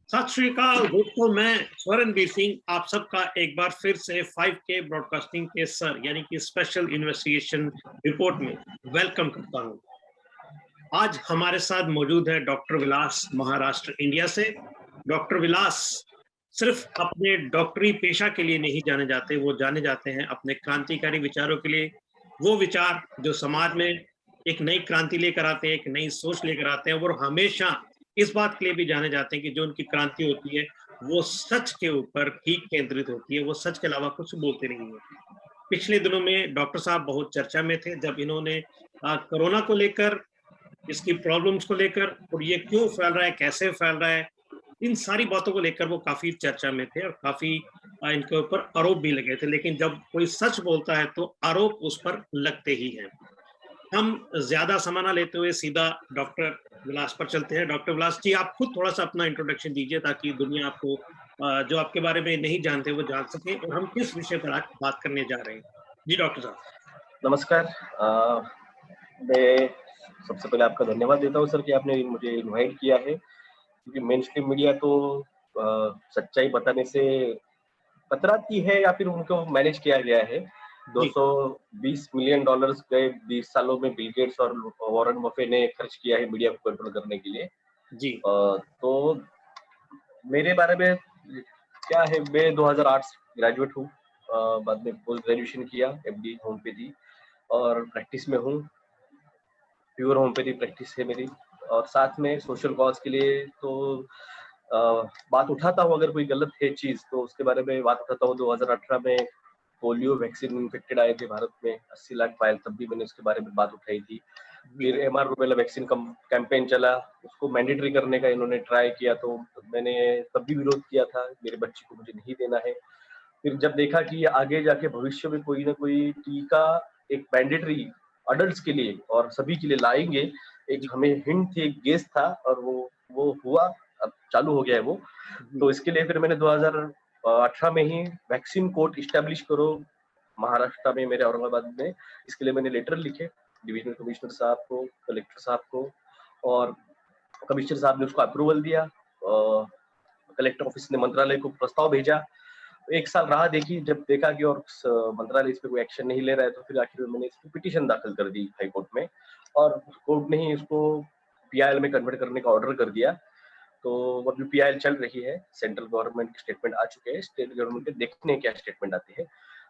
सत श्री अकाल दोस्तों, मैं स्वरणबीर सिंह आप सबका एक बार फिर से 5K ब्रॉडकास्टिंग के सर यानी कि स्पेशल इन्वेस्टिगेशन रिपोर्ट में वेलकम करता हूं। आज हमारे साथ मौजूद है डॉक्टर विलास, महाराष्ट्र इंडिया से। डॉक्टर विलास सिर्फ अपने डॉक्टरी पेशा के लिए नहीं जाने जाते, वो जाने जाते हैं अपने क्रांतिकारी विचारों के लिए। वो विचार जो समाज में एक नई क्रांति लेकर आते हैं, एक नई सोच लेकर आते हैं। वो हमेशा इस बात के लिए भी जाने जाते हैं कि जो उनकी क्रांति होती है वो सच के ऊपर ही केंद्रित होती है, वो सच के अलावा कुछ बोलते नहीं है। पिछले दिनों में डॉक्टर साहब बहुत चर्चा में थे जब इन्होंने कोरोना को लेकर, इसकी प्रॉब्लम्स को लेकर और ये क्यों फैल रहा है, कैसे फैल रहा है, इन सारी बातों को लेकर वो काफी चर्चा में थे और काफी इनके ऊपर आरोप भी लगे थे। लेकिन जब कोई सच बोलता है तो आरोप उस पर लगते ही हैं। हम ज्यादा समय ना लेते हुए सीधा डॉक्टर विलास पर चलते हैं। डॉक्टर विलास जी, आप खुद थोड़ा सा अपना इंट्रोडक्शन दीजिए ताकि दुनिया आपको जो आपके बारे में नहीं जानते वो जान सके और हम किस विषय पर आज बात करने जा रहे हैं। जी डॉक्टर साहब। नमस्कार। मैं सबसे पहले आपका धन्यवाद देता हूँ सर कि आपने मुझे इनवाइट किया है, क्योंकि मेन स्ट्रीम मीडिया तो सच्चाई बताने से कतराती है या फिर उनको मैनेज किया गया है। 220 मिलियन डॉलर्स गए 20 सालों में बिल गेट्स और वॉरेन बफे ने खर्च किया है मीडिया को कंट्रोल करने के लिए। जी। तो मेरे बारे में क्या है, मैं 2008 ग्रेजुएट हूँ। बाद में पोस्ट ग्रेजुएशन किया, एमडी होम्योपैथी और प्रैक्टिस में हूँ। प्योर होम्योपैथी प्रैक्टिस है मेरी, और साथ में सोशल कॉज के लिए तो बात उठाता हूँ। अगर कोई गलत है चीज तो उसके बारे में बात उठाता हूँ। 2018 में पोलियो वैक्सीन इन्फेक्टेड आए थे भारत में 80 लाख फाइल, तब भी मैंने उसके बारे में बात उठाई थी। फिर एमआर रूबेला वैक्सीन कैंपेन चला, उसको मैंडेटरी करने का इन्होंने ट्राई किया तो मैंने तब भी विरोध किया था, मेरे बच्चे को मुझे नहीं देना है। फिर जब देखा कि आगे जाके भविष्य में कोई ना कोई टीका एक मैंडेटरी अडल्ट्स के लिए और सभी के लिए लाएंगे, एक हमें हिंट थी, एक गेस था, और वो हुआ, अब चालू हो गया है वो। तो इसके लिए फिर मैंने 2018 में ही वैक्सीन कोर्ट इस्टेब्लिश करो महाराष्ट्र में, मेरे औरंगाबाद में। इसके लिए मैंने लेटर लिखे डिविजनल कमिश्नर साहब को, कलेक्टर साहब को, और कमिश्नर साहब ने उसको अप्रूवल दिया। कलेक्टर ऑफिस ने मंत्रालय को प्रस्ताव भेजा। एक साल राह देखी, जब देखा कि और मंत्रालय इस पे कोई एक्शन नहीं ले रहा है तो फिर आखिर में मैंने इस पे पिटीशन दाखिल कर दी हाई कोर्ट में, और कोर्ट ने ही इसको पीआईएल में कन्वर्ट करने का ऑर्डर कर दिया। तो अभी पीआईएल चल रही है, सेंट्रल गवर्नमेंट के स्टेटमेंट आ चुके हैं, स्टेट गवर्नमेंट के देखने क्या स्टेटमेंट आते हैं।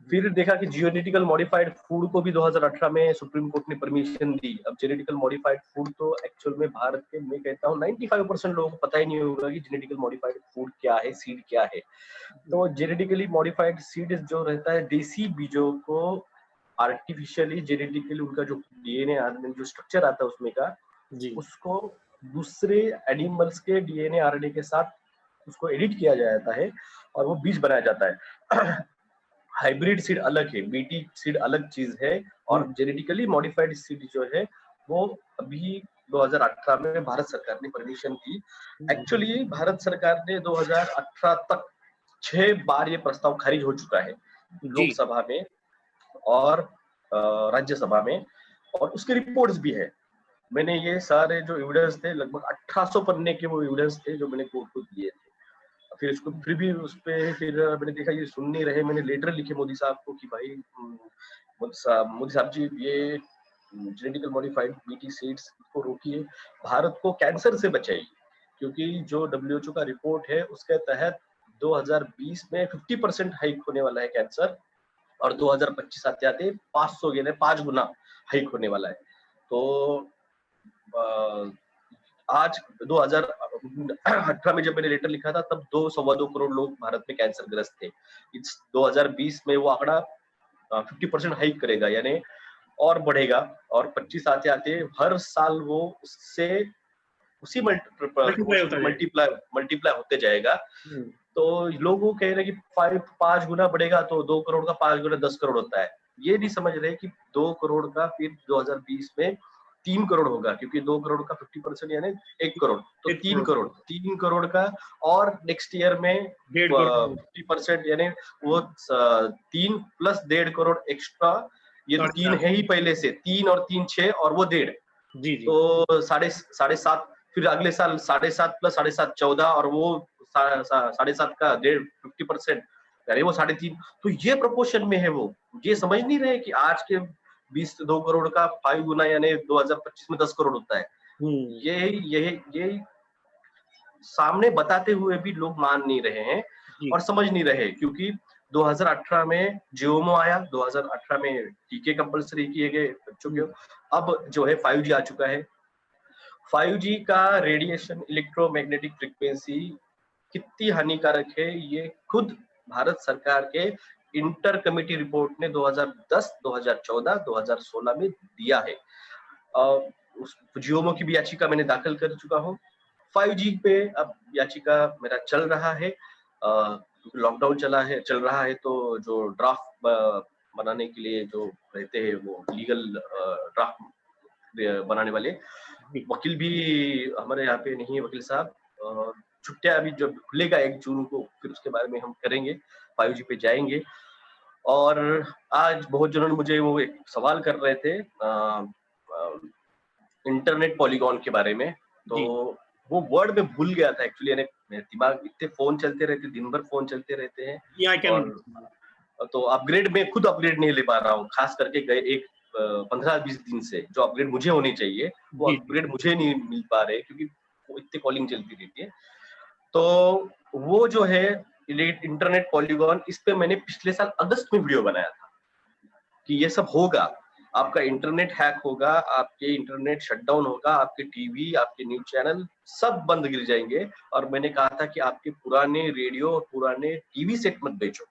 फिर देखा कि जियोनेटिकल मॉडिफाइड फूड को भी 2018 में सुप्रीम कोर्ट ने परमिशन दी। अब जेनेटिकल मॉडिफाइड फूड तो एक्चुअल में भारत के, मैं कहता हूँ 95% लोगों को पता ही नहीं होगा कि जेनेटिकल मॉडिफाइड फूड क्या है, सीड क्या है। तो जेनेटिकली मॉडिफाइड सीड जो रहता है, देसी बीजों को आर्टिफिशियली जेनेटिकली उनका जो डीएनए जो स्ट्रक्चर आता है उसमें का, उसको दूसरे एनिमल्स के डीएनए आरएनए के साथ उसको एडिट किया जाता है और वो बीज बनाया जाता है। हाइब्रिड सीड अलग है, बीटी सीड अलग चीज है, और जेनेटिकली मॉडिफाइड सीड जो है वो अभी 2018 में भारत सरकार ने परमिशन दी। एक्चुअली भारत सरकार ने 2018 तक 6 बार ये प्रस्ताव खारिज हो चुका है, लोकसभा में और राज्यसभा में, और उसके रिपोर्ट्स भी है। मैंने ये सारे जो एविडेंस थे, लगभग 1800 पन्ने के वो एविडेंस थे जो मैंने कोर्ट को दिए थे। फिर इसको फिर भी उस पे फिर मैंने देखा ये सुन नहीं रहे, मैंने लेटर लिखे मोदी साहब को कि भाई मोदी साहब जी, ये जेनेटिकल मॉडिफाइड बीटी सीड्स को रोकिए, भारत को कैंसर से बचाइए, क्योंकि जो डब्ल्यूएचओ का रिपोर्ट है उसके तहत 2020 में 50% हाइक होने वाला है कैंसर, और 2025 आते आते 5 गुना हाइक होने वाला है। तो आज 2018 में जब मैंने लेटर लिखा था तब 2-2.25 करोड़ लोग भारत में कैंसर ग्रस्त थे। 2020 में वो आंकड़ा 50% हाइक करेगा, यानी और बढ़ेगा, और 25 आते आते हर साल वो उससे उसी मल्टीप्लाई होते जाएगा। तो लोगों कह रहे हैं कि 5 गुना बढ़ेगा तो 2 करोड़ का 5 गुना 10 करोड़ होता है। ये नहीं समझ रहे कि 2 करोड़ का फिर 2020 में 3 करोड़ होगा, क्योंकि 2 करोड़ का 50% यानी 1 करोड़, तो 3 करोड़ का, और नेक्स्ट ईयर में 50% यानी वो 3 प्लस 1.5 करोड़ एक्स्ट्रा। ये तो 3 है ही पहले से, 3 और 3 6 और वो 1.5, तो 7.5, फिर अगले साल 7.5 प्लस 7.5 14, और वो साढ़े सात का 50%, अरे वो 3.5, तो ये प्रपोर्शन में है वो। ये समझ नहीं रहे कि आज के 22 करोड़ का 5 गुना यानी 2025 में 10 करोड़ होता है। हम्म, ये सामने बताते हुए भी लोग मान नहीं रहे हैं जी, और समझ नहीं रहे, क्योंकि 2018 में जियोमो आया, 2018 में टीके कंपलसरी किए गए बच्चों के। अब जो है 5G आ चुका है। 5G का रेडिएशन, इलेक्ट्रोमैग्नेटिक फ्रीक्वेंसी कितनी हानिकारक है, ये खुद भारत सरकार के इंटर कमेटी रिपोर्ट ने 2010, 2014, 2016 में दिया है। उस जियोमो की भी याचिका मैंने दाखिल कर चुका हूँ। 5G पे अब याचिका मेरा चल रहा है। लॉकडाउन चल रहा है, तो जो ड्राफ्ट बनाने के लिए जो रहते हैं वो लीगल ड्राफ्ट बनाने वाले जी, वकील भी हमारे यहाँ पे नहीं है, वकील साहब। छुट्टियां अभी जब खुलेगा 1 जून को, फिर उसके बारे में हम करेंगे, 5G पे जाएंगे। और आज बहुत जनों ने मुझे वो एक सवाल कर रहे थे इंटरनेट पॉलीगॉन के बारे में, तो जी, वो वर्ड में भूल गया था एक्चुअली। यानी मेरे दिमाग, इतने फोन चलते रहते, दिन भर फोन चलते रहते हैं। जी, आई कैन और तो अपग्रेड में खुद अपग्रेड नहीं ले पा रहा हूँ, खास करके गए एक 15-20 दिन से जो अपग्रेड मुझे होनी चाहिए वो जी, जी, अपग्रेड मुझे नहीं मिल पा रहे, क्योंकि वो इतनी कॉलिंग चलती रहती है। तो वो जो है इंटरनेट पॉलीगॉन, इस पे मैंने पिछले साल अगस्त में वीडियो बनाया था कि ये सब होगा, आपका इंटरनेट हैक होगा, आपके इंटरनेट शटडाउन होगा, आपके टीवी, आपके न्यूज चैनल सब बंद गिर जाएंगे। और मैंने कहा था कि आपके पुराने रेडियो और पुराने टीवी सेट मत बेचो।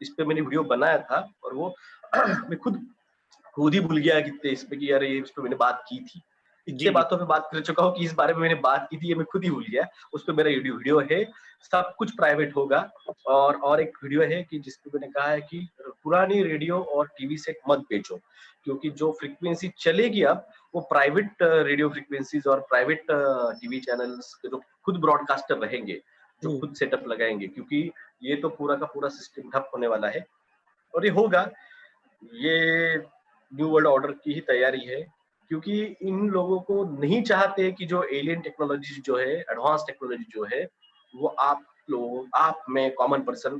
इस पे मैंने वीडियो बनाया था, और वो मैं खुद ही भूल गया कि इस पे कि यार ये इस पे मैंने बात की थी। इतने जी, जी, बातों पे बात कर चुका हूँ कि इस बारे में मैंने बात की थी, ये मैं खुद ही भूल गया। उस पे मेरा वीडियो है, सब कुछ प्राइवेट होगा। और एक वीडियो है कि जिसपे मैंने कहा है कि पुरानी रेडियो और टीवी सेट मत बेचो, क्योंकि जो फ्रीक्वेंसी चलेगी अब वो प्राइवेट रेडियो फ्रीक्वेंसीज और प्राइवेट टीवी चैनल्स के जो खुद ब्रॉडकास्टर रहेंगे, जो हम्म, खुद सेटअप लगाएंगे, क्योंकि ये तो पूरा का पूरा सिस्टम ठप होने वाला है। और ये होगा, ये न्यू वर्ल्ड ऑर्डर की ही तैयारी है, क्योंकि इन लोगों को नहीं चाहते कि जो एलियन टेक्नोलॉजी जो है, एडवांस टेक्नोलॉजी जो है, वो आप लोग, आप में कॉमन पर्सन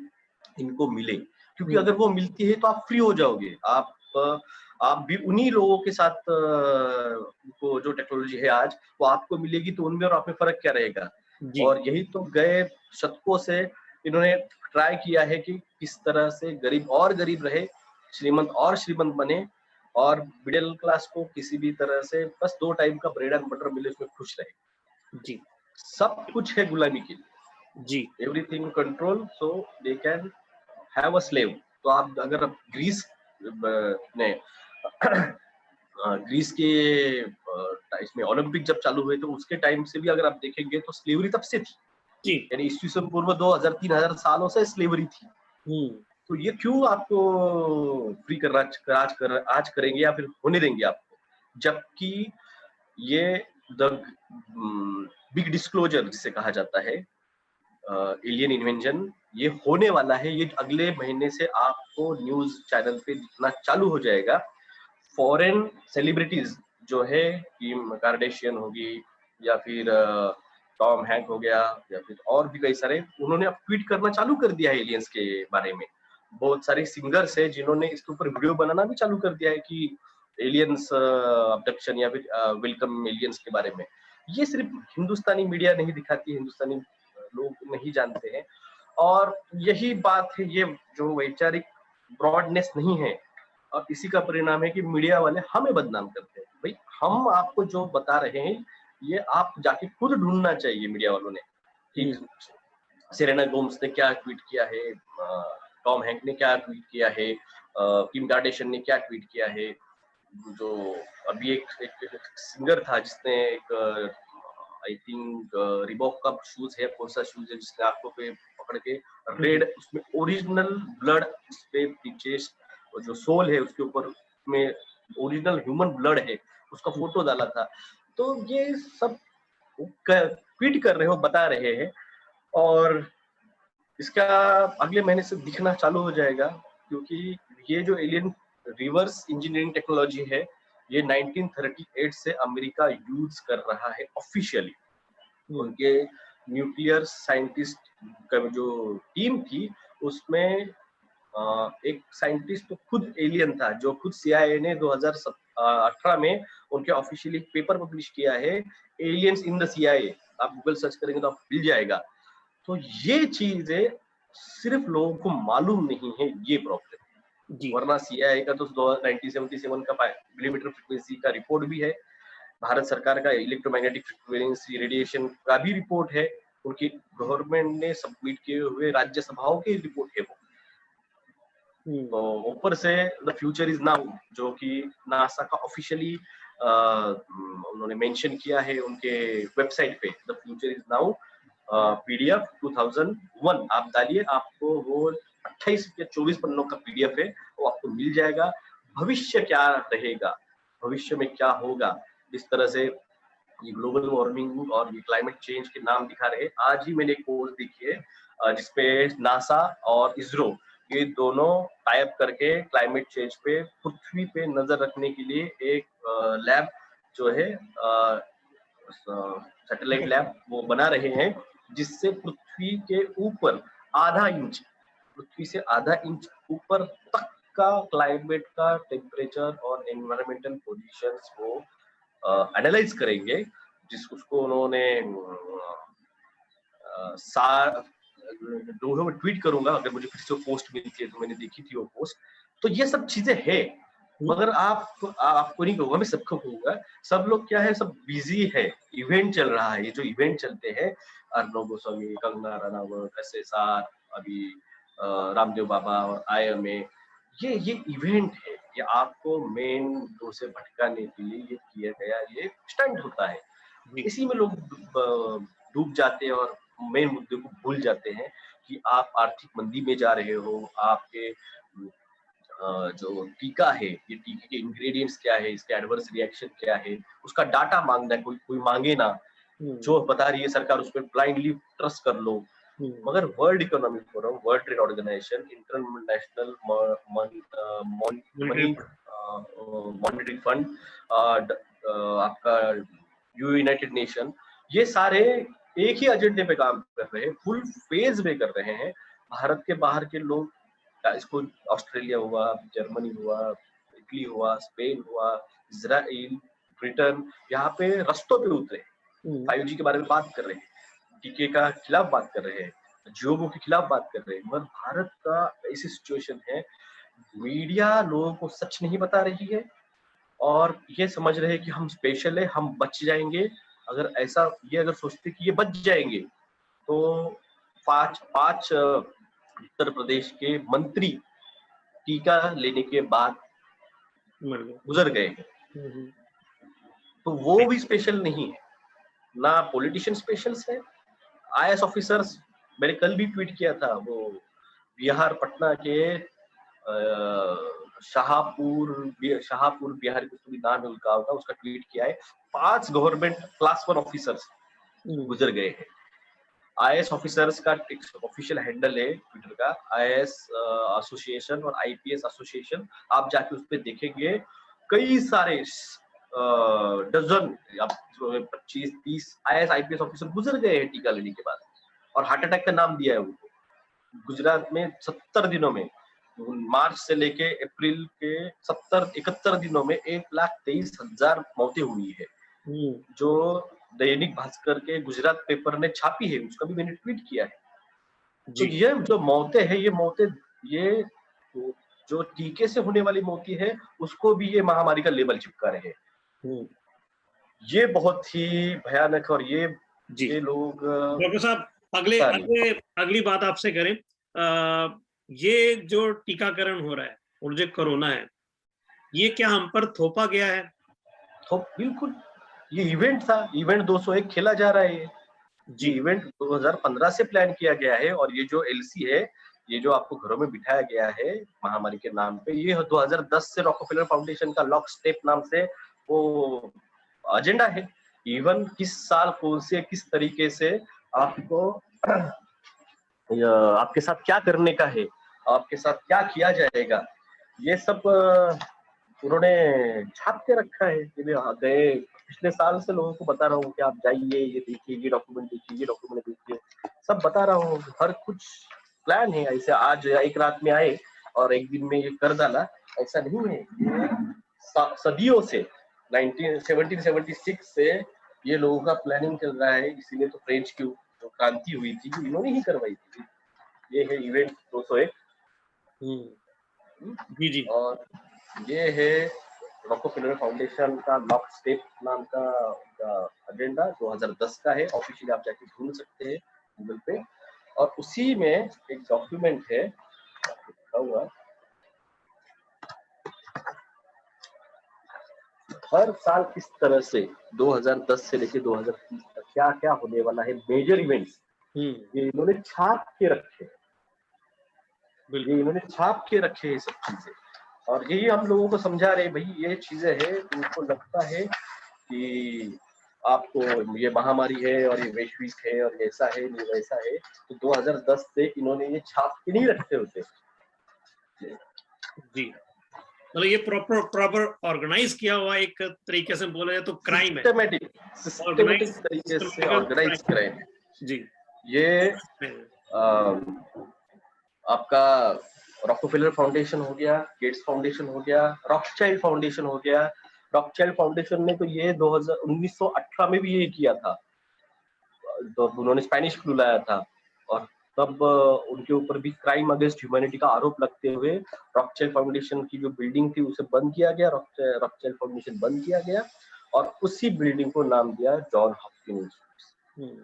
इनको मिले। क्योंकि हम्म, अगर वो मिलती है तो आप फ्री हो जाओगे, आप भी उन्हीं लोगों के साथ को जो टेक्नोलॉजी है आज वो आपको मिलेगी, तो उनमें और आप में फर्क क्या रहेगा। जी, और यही तो गए शतकों से इन्होंने ट्राई किया है कि किस तरह से गरीब और गरीब रहे, श्रीमंत और श्रीमंत बने, और मिडिल क्लास को किसी भी तरह से बस 2 टाइम का ब्रेड एंड बटर मिले, उसमें खुश रहे। जी, सब कुछ है गुलामी के लिए, जी, everything control, so they can have a slave. तो आप अगर आप ग्रीस ने ग्रीस के इसमें ओलंपिक जब चालू हुए, तो उसके टाइम से भी अगर आप देखेंगे तो स्लेवरी तब से थी। जी, यानी ईस्वी पूर्व 2000-3000 सालों से स्लेवरी थी। हम्म, तो ये क्यों आपको फ्री करना आज करेंगे या फिर होने देंगे आपको, जबकि ये द बिग डिस्क्लोजर जिसे कहा जाता है, एलियन इन्वेंशन, ये होने वाला है। ये अगले महीने से आपको न्यूज चैनल पे दिखना चालू हो जाएगा। फॉरेन सेलिब्रिटीज जो है, किम कार्डेशियन होगी, या फिर टॉम हैंक हो गया, या फिर और भी कई सारे, उन्होंने अब ट्वीट करना चालू कर दिया है एलियंस के बारे में। बहुत सारे सिंगर्स है जिन्होंने इसके ऊपर वीडियो बनाना भी चालू कर दिया है कि एलियंस अब्डक्शन या फिर वेलकम एलियंस के बारे में। ये सिर्फ हिंदुस्तानी मीडिया नहीं दिखाती है, हिंदुस्तानी लोग नहीं जानते हैं। और यही बात है, ये जो वैचारिक ब्रॉडनेस नहीं है, और इसी का परिणाम है कि मीडिया वाले हमें बदनाम करते हैं। भाई, हम आपको जो बता रहे हैं ये आप जाके खुद ढूंढना चाहिए मीडिया वालों ने, कि हम्म, सेरेना गोम्स ने क्या ट्वीट किया है, टॉम हैंक ने क्या ट्वीट किया है, किम कार्डेशियन ने क्या ट्वीट किया है। जो अभी एक सिंगर था जिसने एक आई थिंक रिबॉक का शूज है, कौन सा शूज है, जिसने आंखों पे पकड़ के हम्म, रेड, उसमें ओरिजिनल ब्लड, उस पे पीछे और जो सोल है उसके ऊपर में ओरिजिनल ह्यूमन ब्लड है, उसका फोटो डाला था। तो ये सब ट्वीट कर रहे हो, बता रहे हैं, और इसका अगले महीने से दिखना चालू हो जाएगा, क्योंकि ये जो एलियन रिवर्स इंजीनियरिंग टेक्नोलॉजी है, ये 1938 से अमेरिका यूज कर रहा है ऑफिशियली। हम्म, उनके न्यूक्लियर साइंटिस्ट का जो टीम थी उसमें एक साइंटिस्ट तो खुद एलियन था, जो खुद सीआईए ने 2018 में उनके ऑफिशियली पेपर पब्लिश किया है, एलियंस इन द सीआईए। आप गूगल सर्च करेंगे तो आपको मिल जाएगा। तो ये चीजें सिर्फ लोगों को मालूम नहीं है, ये प्रॉब्लम। जी वरना सीआईए का तो 1977 का मिलीमीटर फ्रीक्वेंसी का रिपोर्ट भी है, भारत सरकार का इलेक्ट्रोमैग्नेटिक फ्रीक्वेंसी रेडिएशन का भी रिपोर्ट है, उनकी गवर्नमेंट ने सबमिट किए हुए राज्य सभाओं के रिपोर्ट है वो। तो ऊपर से द फ्यूचर इज नाउ, जो कि नासा का ऑफिशियली उन्होंने मेंशन किया है उनके वेबसाइट पे, the future is now PDF 2001 आप डालिए, आपको वो 28 या 24 पन्नों का पीडीएफ है, वो आपको मिल जाएगा। भविष्य क्या रहेगा, भविष्य में क्या होगा, जिस तरह से ये ग्लोबल वार्मिंग और ये क्लाइमेट चेंज के नाम दिखा रहे हैं। आज ही मैंने एक पोस्ट देखी है जिसपे नासा और इसरो ये दोनों टाइप करके क्लाइमेट चेंज पे पृथ्वी पे नजर रखने के लिए एक लैब जो है सैटेलाइट लैब वो बना रहे हैं, जिससे पृथ्वी के ऊपर आधा इंच, पृथ्वी से आधा इंच ऊपर तक का क्लाइमेट का टेम्परेचर और एनवायरमेंटल पोजीशंस को एनालाइज करेंगे, उसको उन्होंने दोनों में ट्वीट करूंगा अगर मुझे फिर से पोस्ट मिलती है, तो मैंने देखी थी वो पोस्ट। तो ये सब चीजें है, मगर आपको नहीं कहूंगा, मैं सबको कहूंगा, सब लोग क्या है, सब बिजी है, इवेंट चल रहा है। ये जो इवेंट चलते हैं, अर्नब गोस्वामी, कंगना रनावत, एसएसआर, अभी रामदेव बाबा और आईएमए, ये इवेंट है, ये आपको मेन दो से भटकाने के लिए ये किया गया ये स्टंट होता है। इसी में लोग डूब जाते हैं और मेन मुद्दे को भूल जाते हैं कि आप आर्थिक मंदी में जा रहे हो, आपके जो टीका है, ये टीके के इंग्रेडिएंट्स क्या है, इसके एडवर्स रिएक्शन क्या है, उसका डाटा मांगना है, कोई मांगे ना, जो बता रही है सरकार उस पर ब्लाइंडली ट्रस्ट कर लो। मगर world economic forum, world trade organization, international monetary fund, आपका यूनाइटेड नेशन, ये सारे एक ही एजेंडे पे काम कर रहे हैं, फुल फेज में कर रहे हैं। भारत के बाहर के लोग, इसको ऑस्ट्रेलिया हुआ, जर्मनी हुआ, इटली हुआ, स्पेन हुआ, इजराइल, ब्रिटेन, यहाँ पे रस्तों पे उतरे, 5G के बारे में बात कर रहे हैं, टीके का खिलाफ बात कर रहे हैं, जियो के खिलाफ बात कर रहे हैं। मगर भारत का ऐसी सिचुएशन है, मीडिया लोगों को सच नहीं बता रही है और ये समझ रहे हैं कि हम स्पेशल है, हम बच जाएंगे। अगर ऐसा ये अगर सोचते कि ये बच जाएंगे, तो पांच उत्तर प्रदेश के मंत्री टीका लेने के बाद गुजर गए हैं, तो वो भी स्पेशल नहीं है, ना पॉलिटिशियन स्पेशल है। आईएएस ऑफिसर्स, मैंने कल भी ट्वीट किया था, वो बिहार पटना के शाहपुर बिहार के नाम है उनका, उसका ट्वीट किया है, 5 गवर्नमेंट क्लास 1 ऑफिसर्स गुजर गए हैं। आईएएस ऑफिसर्स का एक ऑफिशियल हैंडल है ट्विटर का, आईएएस एसोसिएशन और आईपीएस एसोसिएशन, आप जाके उस पर देखेंगे कई सारे डजन, 25-30 आईएएस आईपीएस ऑफिसर गुजर गए हैं टीका लेने के बाद, और हार्ट अटैक का नाम दिया है उनको। गुजरात में 70 दिनों में, मार्च से लेके अप्रैल के 71 दिनों में 1,23,000 मौतें हुई है, जो दैनिक भास्कर के गुजरात पेपर ने छापी है, उसका भी मैंने ट्वीट किया है। तो ये जो मौतें है, ये जो टीके से होने वाली मौतें है, उसको भी ये महामारी का लेबल चिपका रहे हैं। ये बहुत ही भयानक, और ये लोग डॉक्टर साहब अगली बात आपसे करें, ये जो टीकाकरण हो रहा है और जो कोरोना है, ये क्या हम पर थोपा गया है? तो बिल्कुल, ये इवेंट था, इवेंट 201 खेला जा रहा है, ये इवेंट 2015 से प्लान किया गया है, और ये जो एलसी है, ये जो आपको घरों में बिठाया गया है महामारी के नाम पे, ये 2010 से रॉकफेलर फाउंडेशन का लॉक स्टेप नाम से वो एजेंडा है। इवन किस साल कौन से किस तरीके से आपको आपके साथ क्या करने का है, आपके साथ क्या किया जाएगा, ये सब उन्होंने छाप के रखा है। गए पिछले साल से लोगों को बता रहा हूँ कि आप जाइए, ये देखिए, ये डॉक्यूमेंट देखिए, ये डॉक्यूमेंट देखिए, सब बता रहा हूँ। हर कुछ प्लान है, ऐसे आज एक रात में आए और एक दिन में ये कर डाला, ऐसा नहीं है। ये सदियों से 1776 से ये लोगों का प्लानिंग चल रहा है। इसीलिए तो फ्रेंच की जो क्रांति हुई थी इन्होंने ही करवाई थी। ये है इवेंट 201। जी जी। और ये है रॉकफेलर फाउंडेशन का लॉक स्टेप नाम का एजेंडा 2010 का है। ऑफिशियली आप जाके ढूंढ सकते हैं गूगल पे। और उसी में एक डॉक्यूमेंट है, बताऊंगा, हर साल किस तरह से 2010 से लेके 2030 तक क्या क्या होने वाला है, मेजर इवेंट्स, ये इन्होंने छाप के रखे। ये इन्होंने छाप के रखे हैं सब चीजें। और यही हम लोगों को समझा रहे भाई ये चीजें है। उनको लगता है कि आपको ये महामारी है और ये वैश्विक है और ऐसा है ये वैसा है, तो 2010 से इन्होंने ये छाप के नहीं रखते होते। जी, मतलब ये प्रॉपर ऑर्गेनाइज किया हुआ एक तरीके से बोला जाए तो क्राइम है, सिस्टमेटिक तरीके से ऑर्गेनाइज क्राइम है जी। ये। आपका रॉकफेलर फाउंडेशन हो गया, गेट्स फाउंडेशन हो गया, रॉकचाइल्ड फाउंडेशन हो गया। रॉकचाइल्ड फाउंडेशन ने तो ये 1918 में भी ये किया था, तो उन्होंने स्पेनिश फ्लू लाया था और तब उनके ऊपर भी क्राइम अगेंस्ट ह्यूमैनिटी का आरोप लगते हुए रॉकचाइल्ड फाउंडेशन की जो बिल्डिंग थी उसे बंद किया गया, रॉकचाइल्ड फाउंडेशन बंद किया गया और उसी बिल्डिंग को नाम दिया जॉन हॉपकिंस,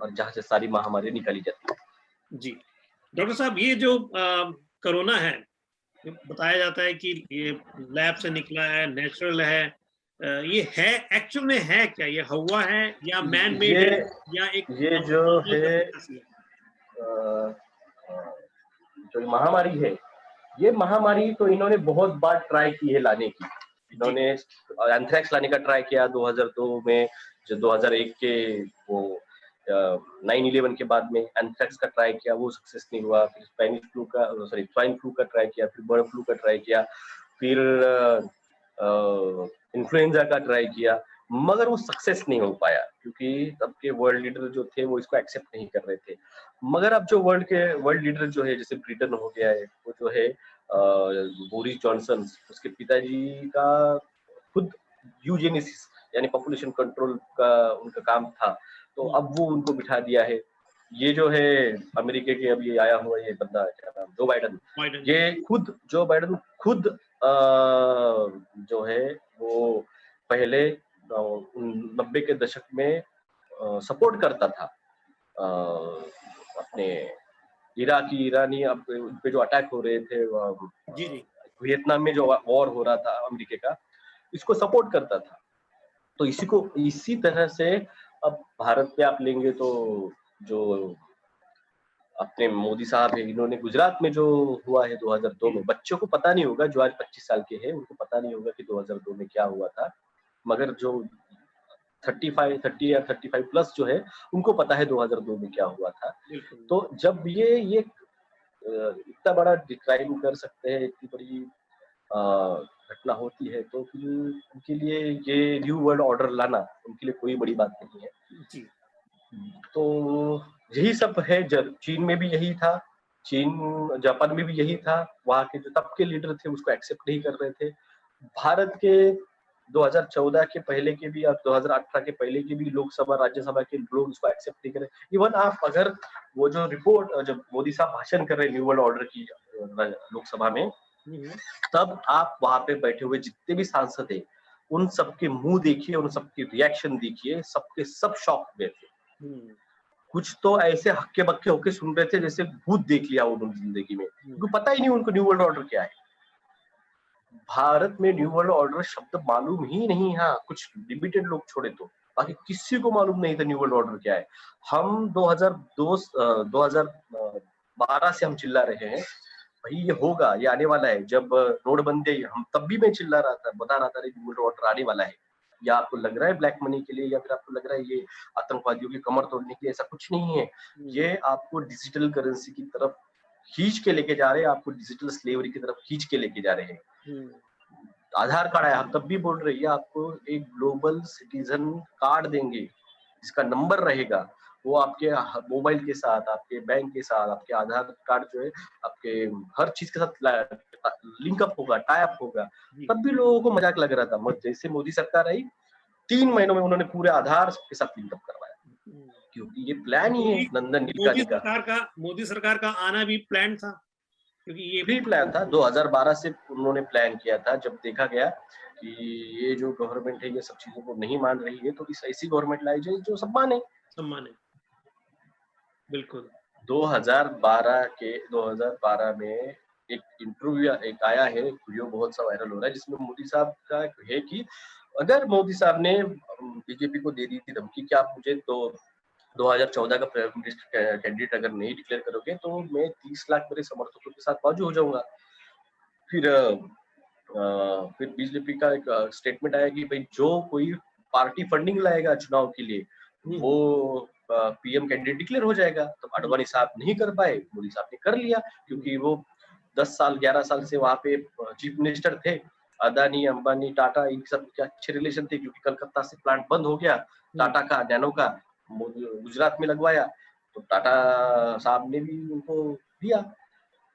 और जहां से सारी महामारी निकाली जाती है। जी डॉक्टर साहब, ये जो कोरोना है, बताया जाता है कि ये लैब से निकला है, नेचुरल है, ये है एक्चुअल में है क्या? ये हुआ है या मैन मेड है या एक ये जो है जो महामारी है, ये महामारी तो इन्होंने बहुत बार ट्राई की है लाने की। इन्होंने एंथ्रेक्स लाने का ट्राई किया 2002 में, जो 2001 के वो 9/11 के बाद में एंथ्रेक्स का ट्राई किया, वो सक्सेस नहीं हुआ। फिर स्पेनिश फ्लू का, सॉरी स्वाइन फ्लू का ट्राई किया, फिर बर्ड फ्लू का ट्राई किया, फिर इन्फ्लुएंजा का ट्राई किया, मगर वो सक्सेस नहीं हो पाया क्योंकि तब के वर्ल्ड लीडर जो थे वो इसको एक्सेप्ट नहीं कर रहे थे। मगर अब जो वर्ल्ड लीडर जो है, जैसे ब्रिटेन हो गया है, वो जो है बोरिस जॉनसन, उसके पिताजी का खुद यूजेनिसिस यानी पॉपुलेशन कंट्रोल का उनका काम था, तो अब वो उनको बिठा दिया है। ये जो है अमेरिका के अभी आया हुआ ये बंदा, क्या नाम, जो बाइडन, ये खुद जो बाइडन खुद जो है वो पहले 90 के दशक में सपोर्ट करता था अपने इराकी ईरानी अब पे जो अटैक हो रहे थे, वियतनाम में जो वॉर हो रहा था अमेरिका का, इसको सपोर्ट करता था। तो इसी तरह से अब भारत पे आप लेंगे तो जो अपने मोदी साहब है, इन्होंने गुजरात में जो हुआ है 2002 में, बच्चों को पता नहीं होगा, जो आज 25 साल के हैं उनको पता नहीं होगा कि 2002 में क्या हुआ था, मगर जो 30 या 35 प्लस जो है उनको पता है 2002 में क्या हुआ था। तो जब ये इतना बड़ा क्राइम कर सकते हैं, इतनी बड़ी घटना होती है, तो फिर उनके लिए ये न्यू वर्ल्ड ऑर्डर लाना उनके लिए कोई बड़ी बात नहीं है जी। तो यही सब है। चीन में भी यही था, जापान में भी यही था, वहाँ के जो तब के लीडर थे उसको एक्सेप्ट नहीं कर रहे थे। भारत के 2014 के पहले के भी और 2018 के पहले के भी लोकसभा राज्यसभा के लोग उसको एक्सेप्ट नहीं कर रहे। इवन आप अगर वो जो रिपोर्ट जब मोदी साहब भाषण कर रहे न्यू वर्ल्ड ऑर्डर की लोकसभा में, तब आप वहां पे बैठे हुए जितने भी सांसद थे उन सबके मुंह देखिए, उन सबके रिएक्शन देखिए, सबके सब शॉक हुए थे। कुछ तो ऐसे हक्के बक्के होके सुन रहे थे जैसे भूत देख लिया उन्होंने जिंदगी में, क्योंकि पता ही नहीं उनको न्यू वर्ल्ड ऑर्डर क्या है। भारत में न्यू वर्ल्ड ऑर्डर शब्द मालूम ही नहीं। हाँ, कुछ लिमिटेड लोग छोड़े तो बाकी किसी को मालूम नहीं था न्यू वर्ल्ड ऑर्डर क्या है। हम 2012 से हम चिल्ला रहे हैं भाई ये होगा, ये आने वाला है। जब नोटबंदी, हम तब भी मैं चिल्ला रहा था, बता रहा था न्यू वर्ल्ड ऑर्डर आने वाला है। या आपको लग रहा है ब्लैक मनी के लिए, या फिर आपको लग रहा है ये आतंकवादियों की कमर तोड़ने के लिए? ऐसा कुछ नहीं है। ये आपको डिजिटल करेंसी की तरफ खींच के लेके जा रहे हैं, आपको डिजिटल स्लेवरी की तरफ खींच के लेके जा रहे हैं। आधार कार्ड आया, हम तब भी बोल रहे हैं आपको एक ग्लोबल सिटीजन कार्ड देंगे, इसका नंबर रहेगा, वो आपके मोबाइल के साथ, आपके बैंक के साथ, आपके आधार कार्ड जो है आपके हर चीज के साथ लिंकअप होगा, टाई अप होगा। जी। तब भी लोगों को मजाक लग रहा था, मगर जैसे मोदी सरकार आई 3 महीनों में उन्होंने पूरे आधार के साथ लिंकअप करवाया, हम्म। क्योंकि ये प्लान ही है मोदी नंदन मोदी नीलकानी का। सरकार का मोदी सरकार का आना भी प्लान था, क्योंकि ये प्री प्लान था, 2012 से उन्होंने प्लान किया था, जब देखा गया कि ये जो गवर्नमेंट है ये सब चीजों को नहीं मान रही है, तो इस ऐसी गवर्नमेंट लाई जाए जो सब माने। सम्मान है, बिल्कुल। 2012 में एक इंटरव्यू एक आया है, वीडियो बहुत सा वायरल हो रहा है, जिसमें मोदी साहब का है कि अगर मोदी साहब ने बीजेपी को दे दी थी धमकी कि आप मुझे तो 2014 का प्राइम मिनिस्टर कैंडिडेट अगर नहीं डिक्लेयर करोगे तो मैं 30 लाख मेरे समर्थकों के साथ बाजू हो जाऊंगा। फिर फिर बीजेपी का एक स्टेटमेंट आया कि भाई जो कोई पार्टी फंडिंग लाएगा चुनाव के लिए वो पीएम कैंडिडेट डिक्लेयर हो जाएगा। तो अडवाणी साहब नहीं कर पाए, मोदी साहब ने कर लिया, क्योंकि वो 10 साल 11 साल से वहां पे चीफ मिनिस्टर थे। अदानी अंबानी टाटा इनके साथ क्या अच्छे रिलेशन थे, क्योंकि कलकत्ता से प्लांट बंद हो गया टाटा का नैनो का, गुजरात में लगवाया, तो टाटा साहब ने भी उनको दिया।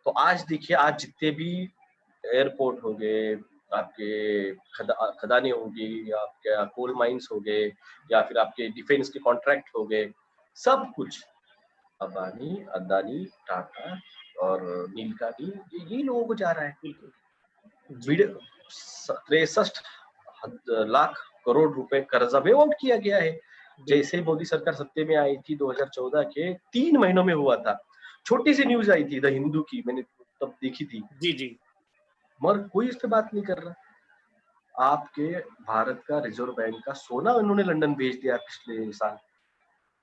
तो आज देखिए, आज जितने भी एयरपोर्ट हो गए, आपके खदानें होगी, या आपके कोल माइंस हो गए, या फिर आपके डिफेंस के कॉन्ट्रैक्ट हो गए, सब कुछ अबानी अदानी टाटा और नीलकानी ये लोगों को जा रहा है। बिल्कुल जी। 63 लाख करोड़ रुपए कर्जा वेव आउट किया गया है। जैसे मोदी सरकार सत्ते में आई थी 2014 के 3 महीनों में हुआ था। छोटी सी न्यूज आई थी द हिंदू की, मैंने तब देखी थी, जी जी। मगर कोई इस पे बात नहीं कर रहा। आपके भारत का रिजर्व बैंक का सोना उन्होंने लंदन भेज दिया पिछले साल,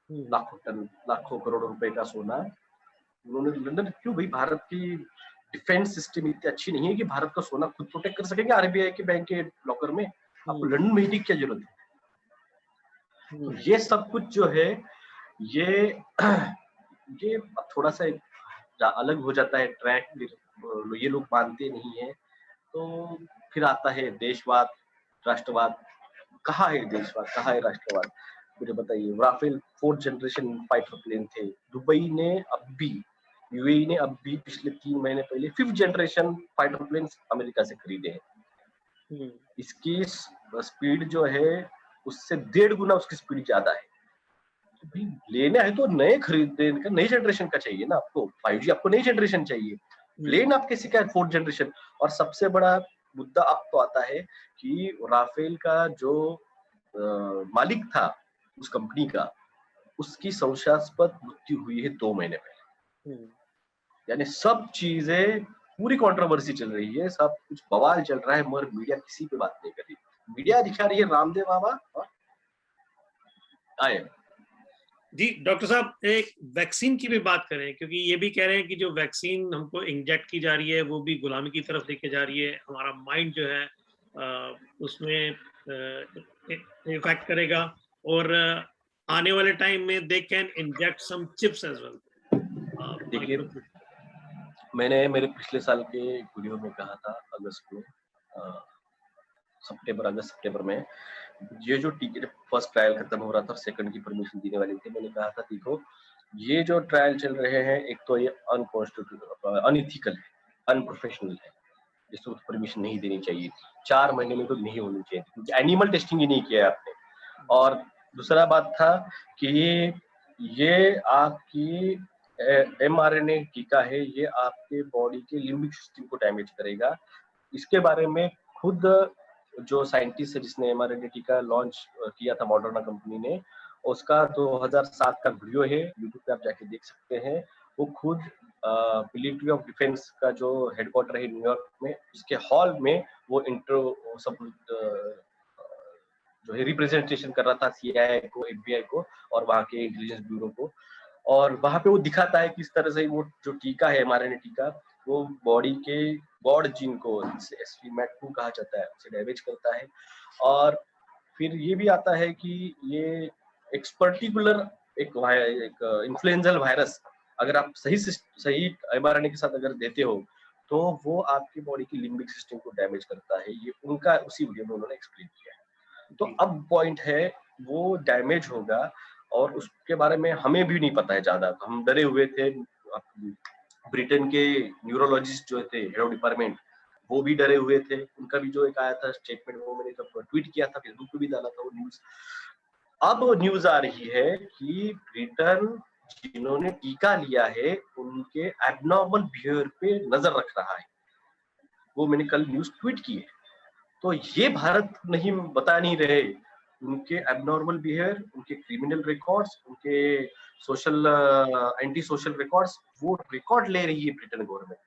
लाखों टन लाखों करोड़ रुपए का सोना उन्होंने लंदन। क्यों भाई? भारत की डिफेंस सिस्टम इतनी अच्छी नहीं है कि भारत का सोना खुद प्रोटेक्ट कर सकेंगे आरबीआई के बैंक के लॉकर में? आपको लंदन भेजने की क्या जरूरत है? तो ये सब कुछ जो है ये ये थोड़ा सा अलग हो जाता है ट्रैक, फिर ये लोग मानते नहीं है। तो फिर आता है देशवाद, राष्ट्रवाद। कहाँ है देशवाद, कहाँ है राष्ट्रवाद? मुझे बताइए। Rafale 4th generation fighter plane थे, दुबई ने अब भी, यूएई ने अब भी पिछले 3 महीने पहले 5th generation fighter plane America से खरीदे हैं। इसकी स्पीड जो है उससे 1.5 गुना उसकी स्पीड ज्यादा है। तो भाई लेना है तो नए खरीदने का, नई जनरेशन का चाहिए ना आपको। 5G आपको नई जनरेशन चाहिए, प्लेन आप कैसे क्या 4th जनरेशन? और सबसे बड़ा मुद्दा अब तो आता है कि राफेल का जो मालिक था उस कंपनी का, उसकी संशयास्पद मृत्यु हुई है 2 महीने पहले। यानी सब चीजें, पूरी कंट्रोवर्सी चल रही है, सब कुछ बवाल चल रहा है, मगर मीडिया किसी पे बात नहीं कर रही। मीडिया दिखा रही है रामदेव बाबा और आए। जी डॉक्टर साहब, एक वैक्सीन की भी बात करें, क्योंकि ये भी कह रहे हैं कि जो वैक्सीन हमको इंजेक्ट की जा रही है वो भी गुलामी की तरफ लेके जा रही है। हमारा माइंड जो है उसमें इफेक्ट करेगा, और आने वाले टाइम में they can inject some chips as well. देखिए, मैंने मेरे पिछले साल के वीडियो में कहा था, अगस्त में, अगस्त सितंबर में, ये जो टीके फर्स्ट ट्रायल खत्म हो रहा था, सेकंड की परमिशन देने वाली थी, मैंने कहा था देखो ये जो ट्रायल चल रहे हैं, एक तो ये अनकॉन्स्टिट्यूशनल, अनइथिकल है, अनप्रोफेशनल है, इसको परमिशन नहीं देनी चाहिए। 4 महीने में तो नहीं होनी चाहिए, क्योंकि एनिमल टेस्टिंग ही नहीं किया है आपने। और दूसरा बात था कि ये आपकी mRNA टीका है, ये आपके बॉडी के लिम्बिक सिस्टम को डैमेज करेगा। इसके बारे में खुद जो साइंटिस्ट है जिसने mRNA टीका लॉन्च किया था, मॉडर्ना कंपनी ने, उसका 2007 का वीडियो है, यूट्यूब पे आप जाके देख सकते हैं। वो खुद मिलिट्री ऑफ डिफेंस का जो हेडक्वार्टर है न्यूयॉर्क में, उसके हॉल में वो सब जो है रिप्रेजेंटेशन कर रहा था सीआईए को, एफबीआई को और वहाँ के इंटेलिजेंस ब्यूरो को। और वहाँ पे वो दिखाता है किस तरह से वो जो टीका है mRNA टीका, वो बॉडी के गॉड जीन को, SVMAT2 कहा जाता है, उसे डैमेज करता है। और फिर ये भी आता है कि ये एक पर्टिकुलर एक इन्फ्लुएंजल वायरस अगर आप सही mRNA के साथ अगर देते हो तो वो आपकी बॉडी की लिम्बिक सिस्टम को डैमेज करता है। ये उनका उसी वीडियो में उन्होंने एक्सप्लेन किया है। तो जी, अब पॉइंट है, वो डैमेज होगा और उसके बारे में हमें भी नहीं पता है ज़्यादा, तो हम डरे हुए थे। ब्रिटेन के न्यूरोलॉजिस्ट जो थे, हेड ऑफ डिपार्टमेंट, वो भी डरे हुए थे। उनका भी जो एक आया था स्टेटमेंट, वो मैंने जब ट्वीट किया था, फेसबुक पे भी डाला था वो न्यूज़। अब न्यूज़ आ रही है कि ब्रिटेन जिन्होंने टीका लिया है, उनके एब्नॉर्मल बिहेवियर पे नज़र रख रहा है। वो मैंने कल न्यूज़ ट्वीट की है। तो ये भारत नहीं बता नहीं रहे, उनके एबनॉर्मल बिहेवियर, उनके क्रिमिनल रिकॉर्ड्स, उनके सोशल एंटी सोशल रिकॉर्ड्स, वो रिकॉर्ड ले रही है ब्रिटेन गवर्नमेंट।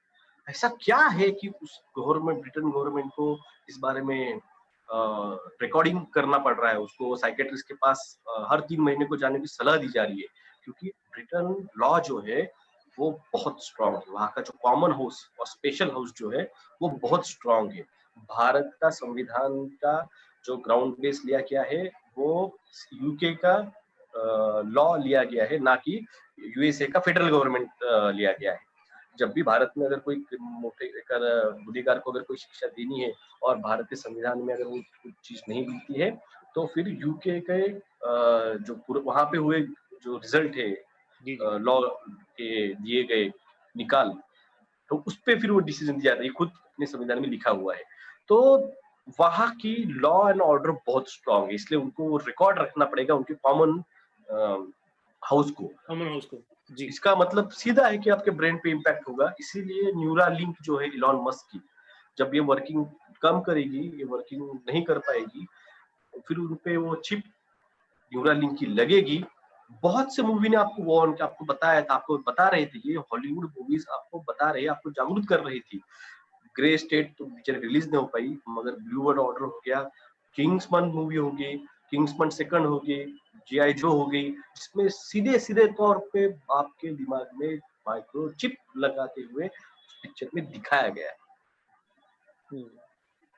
ऐसा क्या है कि उस गवर्नमेंट, ब्रिटेन गवर्नमेंट को इस बारे में रिकॉर्डिंग करना पड़ रहा है, उसको साइकेट्रिस्ट के पास हर 3 महीने को जाने की सलाह दी जा रही है, क्योंकि ब्रिटेन लॉ जो है वो बहुत स्ट्रांग है। वहाँ का जो कॉमन हाउस और स्पेशल हाउस जो है वो बहुत स्ट्रांग है। भारत का संविधान का जो ग्राउंड बेस लिया गया है वो यूके का लॉ लिया गया है, ना कि यूएसए का फेडरल गवर्नमेंट लिया गया है। जब भी भारत में अगर कोई मोटे गुनेगार को अगर कोई शिक्षा देनी है और भारत के संविधान में अगर वो कुछ चीज नहीं मिलती है, तो फिर यूके के जो वहां पे हुए जो रिजल्ट है जी, जी, लॉ के दिए गए निकाल, तो उस पे फिर वो डिसीजन दिया जाता है। खुद अपने संविधान में लिखा हुआ है। तो वहाँ की लॉ एंड ऑर्डर बहुत स्ट्रांग है, इसलिए उनको रिकॉर्ड रखना पड़ेगा उनके कॉमन हाउस को। कॉमन हाउस को। जी, इसका मतलब सीधा है कि आपके ब्रेन पे इम्पैक्ट होगा। इसीलिए न्यूरा लिंक जो है इलॉन मस्क की, जब ये वर्किंग कम करेगी, ये वर्किंग नहीं कर पाएगी, तो फिर उनपे वो चिप न्यूरा लिंक की लगेगी। बहुत से मूवी ने आपको वार्न किया, आपको बताया था, आपको बता रहे थे, ये हॉलीवुड मूवीज आपको बता रहे, आपको जागरूक कर रही थी। ग्रे स्टेट तो पिक्चर रिलीज नहीं हो पाई, मगर ब्लू वर्ल्ड ऑर्डर हो गया, किंग्समैन मूवी होगी, किंग्समैन सेकंड होगी, जीआई जो हो गई, जिसमें सीधे सीधे तौर पे आपके दिमाग में माइक्रोचिप लगाते हुए उस पिक्चर में दिखाया गया है। हम्म,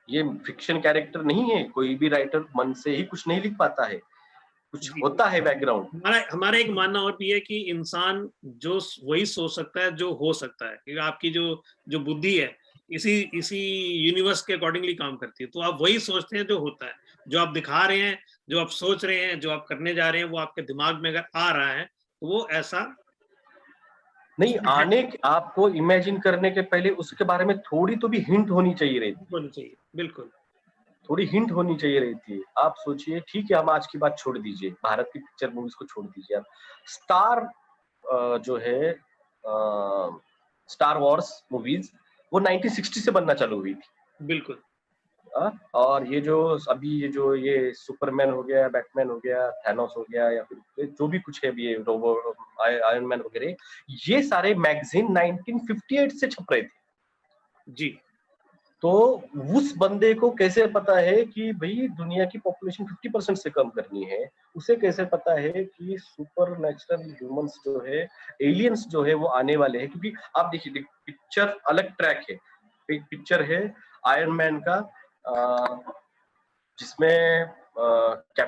ये फिक्शन कैरेक्टर नहीं है, कोई भी राइटर मन से ही कुछ नहीं लिख पाता है, कुछ जी। होता है बैकग्राउंड। हमारा हमारा एक मानना और भी है कि इंसान जो वही सोच सकता है जो हो सकता है, क्योंकि आपकी जो जो बुद्धि है इसी इसी यूनिवर्स के अकॉर्डिंगली काम करती है। तो आप वही सोचते हैं जो होता है, जो आप दिखा रहे हैं, जो आप सोच रहे हैं, जो आप करने जा रहे हैं, वो आपके दिमाग में अगर आ रहा है तो वो ऐसा नहीं उसमें है, आने, आपको इमेजिन करने के पहले उसके बारे में थोड़ी तो भी हिंट होनी चाहिए रहती है, होनी चाहिए। बिल्कुल। थोड़ी हिंट होनी चाहिए रहती है। आप सोचिए, ठीक है हम आज की बात छोड़ दीजिए, भारत की पिक्चर मूवीज को छोड़ दीजिए आप, स्टार जो है स्टार वॉर्स मूवीज, वो 1960 से बनना चालू हुई थी। बिल्कुल। और ये जो अभी ये सुपरमैन हो गया, बैटमैन हो गया, थैनोस हो गया, या फिर जो भी कुछ है अभी ये रोबो आयरन मैन वगैरह, ये सारे मैगजीन 1958 से छप रहे थे। जी। तो उस बंदे को कैसे पता है कि भाई दुनिया की पॉपुलेशन 50% से कम करनी है? उसे कैसे पता है कि सुपर नेचुरल ह्यूमंस जो है, एलियंस जो है वो आने वाले हैं? क्योंकि आप देखिए, पिक्चर अलग ट्रैक है। एक पिक्चर है आयरन मैन का, जिसमें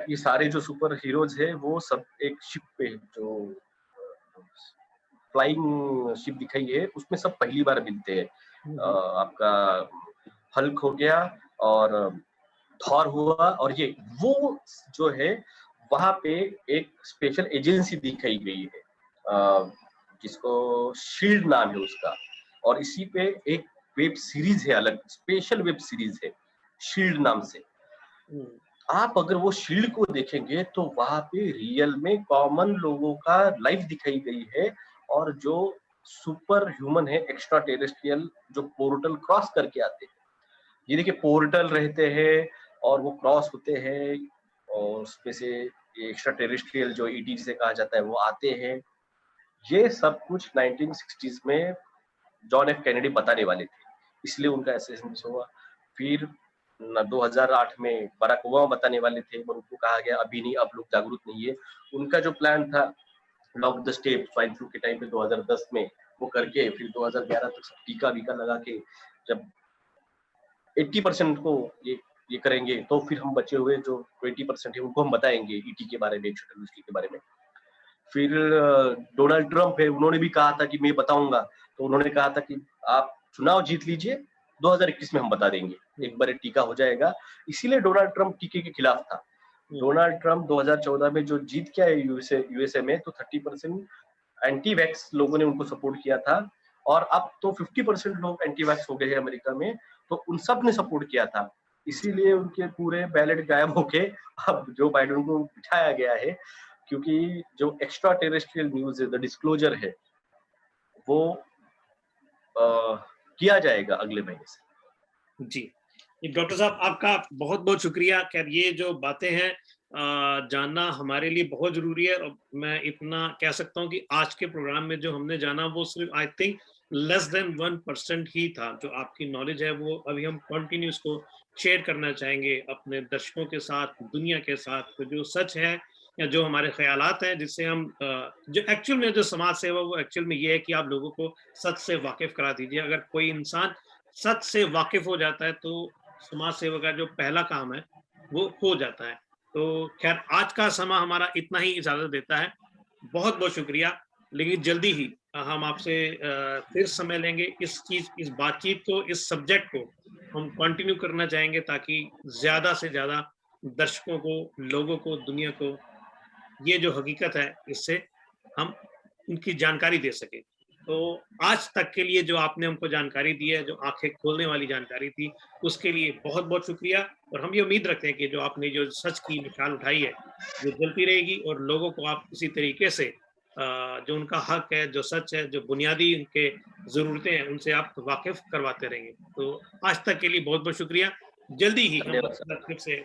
ये सारे जो सुपर हीरोज है वो सब एक शिप पे, जो फ्लाइंग शिप दिखाई है, उसमें सब पहली बार मिलते हैं। आपका हल्क हो गया और थॉर हुआ, और ये वो जो है वहां पे एक स्पेशल एजेंसी दिखाई गई है, जिसको शील्ड नाम है उसका, और इसी पे एक वेब सीरीज है, अलग स्पेशल वेब सीरीज है शील्ड नाम से। हम्म, आप अगर वो शील्ड को देखेंगे तो वहां पे रियल में कॉमन लोगों का लाइफ दिखाई गई है, और जो सुपर ह्यूमन है, एक्स्ट्रा टेरेस्ट्रियल, जो पोर्टल क्रॉस करके आते हैं, ये देखिए पोर्टल रहते हैं और वो क्रॉस होते हैं, और उसमें से एक्स्ट्रा टेरेस्ट्रियल जो ईटी जिसे कहा जाता है वो आते हैं। ये सब कुछ 1960s में जॉन एफ कैनेडी बताने वाले थे, इसलिए उनका असैसिनेशन हुआ। फिर 2008 में बराक ओबामा बताने वाले थे, पर उनको कहा गया अभी नहीं, अब लोग जागरूक नहीं है। उनका जो प्लान था lock the state, swine flu के टाइम पे 2010 में, वो करके फिर 2011 तक सब टीका वीका लगा के जब 80% को ये करेंगे, तो फिर हम बचे हुए जो 20% है उनको हम बताएंगे ईटी के बारे में, एक्स्ट्रा के बारे में। फिर डोनाल्ड ट्रंप है, उन्होंने भी कहा था कि मैं बताऊंगा, तो उन्होंने कहा था कि आप चुनाव जीत लीजिए, 2021 में हम बता देंगे, एक बार ये टीका हो जाएगा। इसीलिए डोनाल्ड ट्रंप टीके के खिलाफ था। डोनाल्ड ट्रंप 2014 में जो जीत के आए यूएसए में, तो 30% एंटी वैक्स लोगों ने उनको सपोर्ट किया था, और अब तो 50% लोग एंटी वैक्स हो गए हैं अमेरिका में, तो उन सब ने सपोर्ट किया था। इसीलिए उनके पूरे बैलेट गायब होके अब जो बाइडेन को बिठाया गया है, क्योंकि जो एक्स्ट्रा टेरेस्ट्रियल न्यूज है, द डिस्क्लोजर है, वो किया जाएगा अगले महीने से। जी, डॉक्टर साहब आपका बहुत बहुत शुक्रिया। खैर ये जो बातें हैं जानना हमारे लिए बहुत जरूरी है, और मैं इतना कह सकता हूँ कि आज के प्रोग्राम में जो हमने जाना वो सिर्फ आई थिंक लेस देन 1% ही था। जो आपकी नॉलेज है वो अभी हम कंटिन्यू इसको शेयर करना चाहेंगे अपने दर्शकों के साथ, दुनिया के साथ। तो जो सच है या जो हमारे ख्यालात हैं, जिससे हम जो एक्चुअल में जो समाज सेवा, वो एक्चुअल में ये है कि आप लोगों को सच से वाकिफ करा दीजिए। अगर कोई इंसान सच से वाकिफ हो जाता है तो समाज सेवा का जो पहला काम है वो हो जाता है। तो खैर आज का समय हमारा इतना ही इजाजत देता है। बहुत बहुत शुक्रिया। लेकिन जल्दी ही हम आपसे फिर समय लेंगे, इस बातचीत को, इस सब्जेक्ट को हम कंटिन्यू करना चाहेंगे, ताकि ज्यादा से ज्यादा दर्शकों को, लोगों को, दुनिया को ये जो हकीकत है इससे हम उनकी जानकारी दे सके। तो आज तक के लिए जो आपने हमको जानकारी दी है, जो आंखें खोलने वाली जानकारी थी, उसके लिए बहुत बहुत शुक्रिया। और हम ये उम्मीद रखते हैं कि जो आपने जो सच की मिसाल उठाई है वो जलती रहेगी, और लोगों को आप इसी तरीके से जो उनका हक है, जो सच है, जो बुनियादी उनके जरूरतें हैं, उनसे आप वाकिफ करवाते रहेंगे। तो आज तक के लिए बहुत बहुत शुक्रिया। जल्दी ही हम फिर से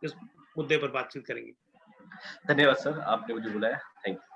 इस मुद्दे पर बातचीत करेंगे। धन्यवाद सर, आपने मुझे बुलाया। Thank you.